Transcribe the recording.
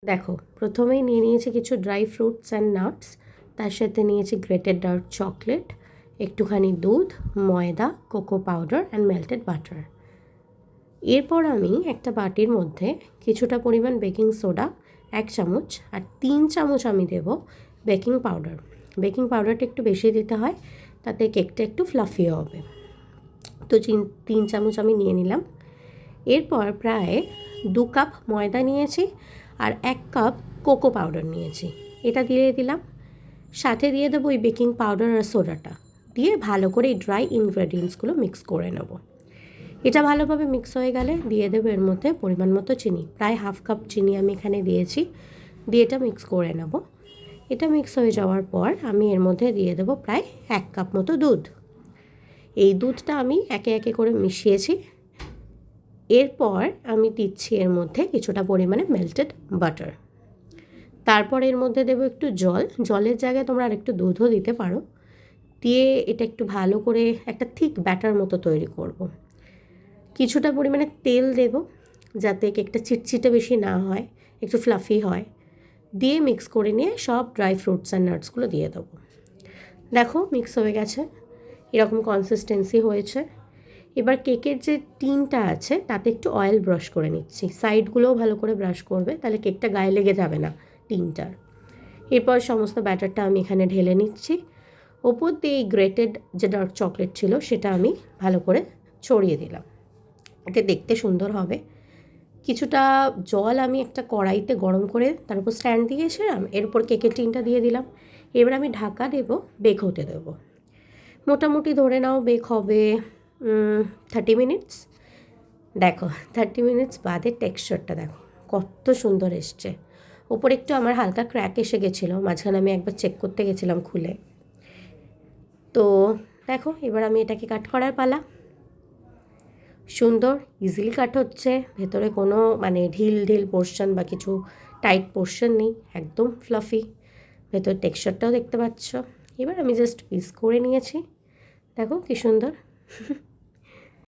দেখো, প্রথমেই নিয়ে নিয়েছি কিছু ড্রাই ফ্রুটস অ্যান্ড নাটস, তার সাথে নিয়েছি গ্রেটেড ডার্ক চকলেট, একটুখানি দুধ, ময়দা, cocoa powder and melted butter. এরপর আমি একটা বাটির মধ্যে কিছুটা পরিমাণ বেকিং সোডা 1 চামচ আর 3 চামচ আমি দেব বেকিং পাউডার। বেকিং পাউডারটা একটু বেশি দিতে হয়, তাতে কেকটা একটু ফ্লাফি হবে। তো 3 চামচ আমি নিয়ে নিলাম। এরপর প্রায় 2 কাপ ময়দা নিয়েছি আর 1 কাপ কোকো পাউডার নিয়েছি, এটা দিয়ে দিলাম। সাথে দিয়ে দেবো ওই বেকিং পাউডার আর সোডাটা, দিয়ে ভালো করে এই ড্রাই ইনগ্রেডিয়েন্টসগুলো মিক্স করে নেব। এটা ভালোভাবে মিক্স হয়ে গেলে দিয়ে দেবো এর মধ্যে পরিমাণ মতো চিনি, প্রায় 1/2 কাপ চিনি আমি এখানে দিয়েছি, দিয়ে এটা মিক্স করে নেব। এটা মিক্স হয়ে যাওয়ার পর আমি এর মধ্যে দিয়ে দেবো প্রায় 1 কাপ মতো দুধ। এই দুধটা আমি একে একে করে মিশিয়েছি। এরপর আমি দিচ্ছি এর মধ্যে কিছুটা পরিমাণে মেল্টেড বাটার। তারপর এর মধ্যে দেবো একটু জল, জলের জায়গায় তোমরা আর একটু দুধও দিতে পারো। দিয়ে এটা একটু ভালো করে একটা থিক ব্যাটার মতো তৈরি করব। কিছুটা পরিমাণে তেল দেব যাতে কেকটা চিটচিটে বেশি না হয়, একটু ফ্লাফি হয়। দিয়ে মিক্স করে নিয়ে সব ড্রাই ফ্রুটস অ্যান্ড নাটসগুলো দিয়ে দেবো। দেখো মিক্স হয়ে গেছে, এরকম কনসিস্টেন্সি হয়েছে। এবার কেকের যে টিনটা আছে তাতে একটু অয়েল ব্রাশ করে নিচ্ছি, সাইডগুলোও ভালো করে ব্রাশ করবে, তাহলে কেকটা গায়ে লেগে যাবে না টিনটার। এরপর সমস্ত ব্যাটারটা আমি এখানে ঢেলে নিচ্ছি। ওপর দিয়ে এই গ্রেটেড যে ডার্ক চকলেট ছিল সেটা আমি ভালো করে ছড়িয়ে দিলাম, এতে দেখতে সুন্দর হবে। কিছুটা জল আমি একটা কড়াইতে গরম করে তার উপর স্ট্যান্ড দিয়েছিলাম, এর উপর কেকের টিনটা দিয়ে দিলাম। এবার আমি ঢাকা দেব, বেক হতে দেবো। মোটামুটি ধরে নাও বেক হবে 30 মিনিটস। দেখো 30 মিনিটস বাদে টেক্সচারটা দেখো কত সুন্দর এসছে। ওপরে একটু আমার হালকা ক্র্যাক এসে গেছিলো, মাঝখানে আমি একবার চেক করতে গেছিলাম খুলে। তো দেখো এবার আমি এটাকে কাট করার পালা। সুন্দর ইজিলি কাট হচ্ছে, ভেতরে কোনো ঢিল ঢিল পোর্শন বা কিছু টাইট পোর্শন নেই, একদম ফ্লাফি। ভেতর টেক্সচারটাও দেখতে পাচ্ছ। এবার আমি জাস্ট পিস করে নিয়েছি, দেখো কি সুন্দর।